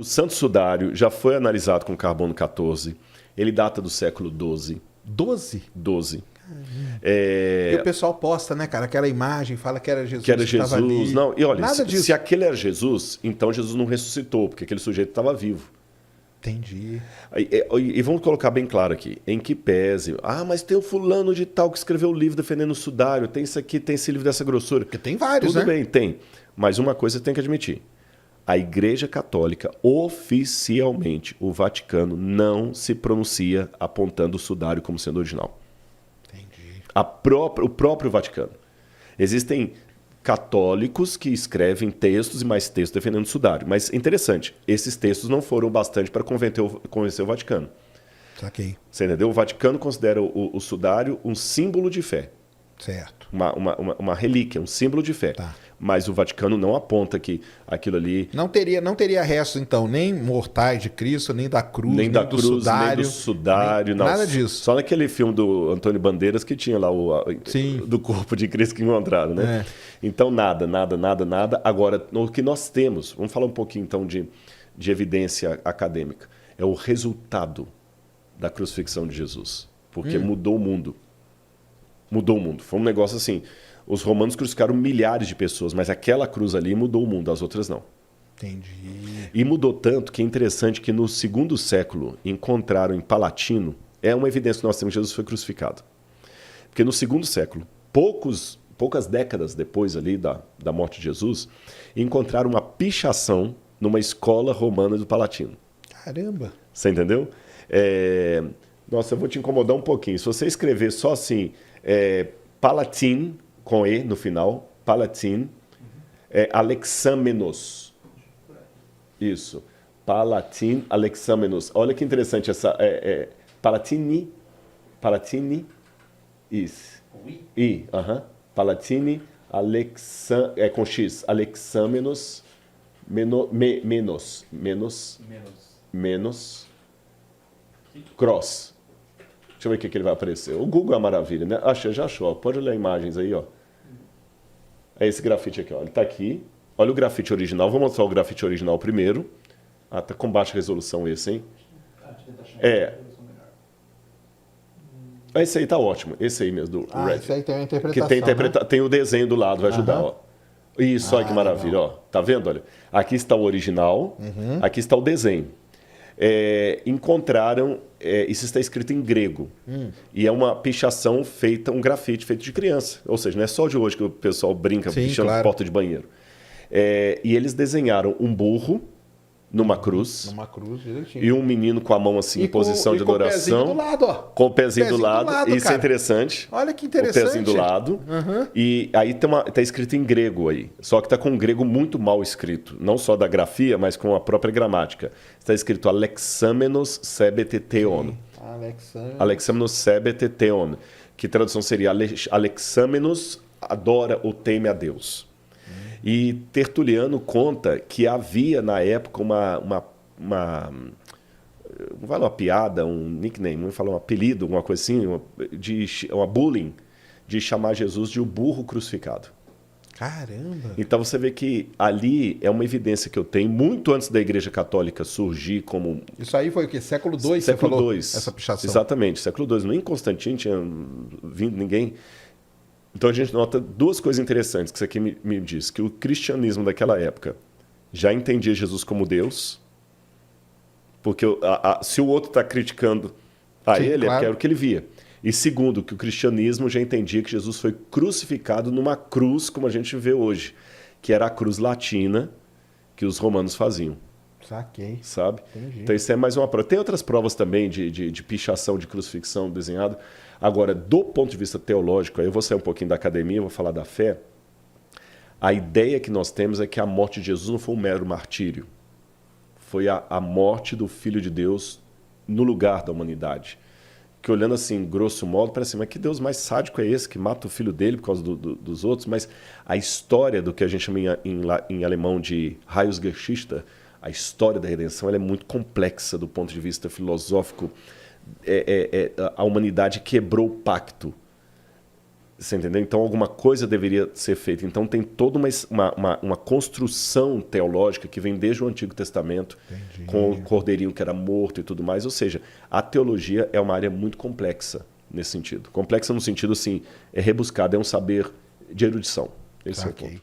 O Santo Sudário já foi analisado com carbono 14. Ele data do século XII. 12? 12. E o pessoal posta, né, cara? Aquela imagem, fala que era Jesus. Que era Jesus. Ali. Não, e olha, Nada disso. se aquele era Jesus, então Jesus não ressuscitou, porque aquele sujeito estava vivo. Entendi. E vamos colocar bem claro aqui, em que pese. Ah, mas tem o fulano de tal que escreveu o livro defendendo o sudário, tem isso aqui, tem esse livro dessa grossura. Porque tem vários, Tudo né? bem, tem. Mas uma coisa você tem que admitir. A Igreja Católica, oficialmente, o Vaticano, não se pronuncia apontando o sudário como sendo original. Entendi. O próprio Vaticano. Existem católicos que escrevem textos e mais textos defendendo o sudário. Mas é interessante, esses textos não foram bastante para convencer o Vaticano. Saquei. Você entendeu? O Vaticano considera o sudário um símbolo de fé. Certo. Uma relíquia, um símbolo de fé. Tá. Mas o Vaticano não aponta que aquilo ali... Não teria resto, então, nem mortais de Cristo, nem da cruz, nem da do cruz, sudário. nem do sudário. Não, nada disso. Só naquele filme do Antônio Bandeiras que tinha lá do corpo de Cristo que encontraram, né? Então, nada. Agora, o que nós temos, vamos falar um pouquinho então de evidência acadêmica, é o resultado da crucifixão de Jesus. Porque mudou o mundo. Mudou o mundo. Foi um negócio assim... Os romanos crucificaram milhares de pessoas, mas aquela cruz ali mudou o mundo, as outras não. Entendi. E mudou tanto que é interessante que no segundo século encontraram em Palatino, é uma evidência que nós temos que Jesus foi crucificado. Porque no segundo século, poucas décadas depois ali da morte de Jesus, encontraram uma pichação numa escola romana do Palatino. Caramba! Você entendeu? Nossa, eu vou te incomodar um pouquinho. Se você escrever só assim, Palatine, com E no final, Palatine, Alexamenos. Isso. Palatine, Alexamenos. Olha que interessante essa... Palatine, isso. I, Palatine, com X, Alexamenos, menos, cross. Deixa eu ver o que ele vai aparecer. O Google é uma maravilha, né? Já achou. Pode olhar imagens aí, ó. É esse grafite aqui, ó. Ele está aqui. Olha o grafite original. Vou mostrar o grafite original primeiro. Tá com baixa resolução esse, hein? Esse aí tá ótimo. Esse aí mesmo, do Red. Esse aí tem uma interpretação, que tem o desenho do lado, vai ajudar, ó. Isso, olha que maravilha, ó. Tá vendo? Olha. Aqui está o original, aqui está o desenho. Encontraram, isso está escrito em grego, e é uma pichação feita, um grafite feito de criança, ou seja, não é só de hoje que o pessoal brinca pichando porta de banheiro. E eles desenharam um burro numa cruz, direitinho. e um menino com a mão assim em posição de adoração, com o pezinho do lado, ó. Com o pezinho do lado, isso cara. É interessante. Olha que interessante. O pezinho do lado. E aí tá escrito em grego aí. Só que tá com um grego muito mal escrito. Não só da grafia, mas com a própria gramática. Está escrito Alexamenos sebete theon. Alexamenos sebete theon. Que tradução seria Alexamenos adora ou teme a Deus. E Tertuliano conta que havia na época uma piada, um nickname, vamos falar um apelido, alguma coisa assim, uma bullying, de chamar Jesus de o burro crucificado. Caramba! Então você vê que ali é uma evidência que eu tenho, muito antes da Igreja Católica surgir como... Isso aí foi o quê? Século II? Século II. Essa pichação. Exatamente, século II. Nem Constantino tinha vindo ninguém... Então a gente nota duas coisas interessantes que isso aqui me diz. Que o cristianismo daquela época já entendia Jesus como Deus, porque se o outro está criticando ele, é porque era o que ele via. E segundo, que o cristianismo já entendia que Jesus foi crucificado numa cruz, como a gente vê hoje, que era a cruz latina que os romanos faziam. Saquei. Sabe? Entendi. Então isso é mais uma prova. Tem outras provas também de pichação, de crucifixão desenhado. Agora, do ponto de vista teológico, aí eu vou sair um pouquinho da academia, vou falar da fé. A ideia que nós temos é que a morte de Jesus não foi um mero martírio. Foi a morte do Filho de Deus no lugar da humanidade. Que olhando assim, grosso modo, parece assim, mas que Deus mais sádico é esse, que mata o filho dele por causa dos outros? Mas a história do que a gente chama em alemão de Heilsgeschichte, a história da redenção, ela é muito complexa do ponto de vista filosófico. A humanidade quebrou o pacto. Você entendeu? Então alguma coisa deveria ser feita. Então tem toda uma construção teológica que vem desde o Antigo Testamento, com o cordeirinho que era morto e tudo mais. Ou seja, a teologia é uma área muito complexa nesse sentido. Complexa no sentido, assim, é rebuscada, é um saber de erudição. Esse é o ponto.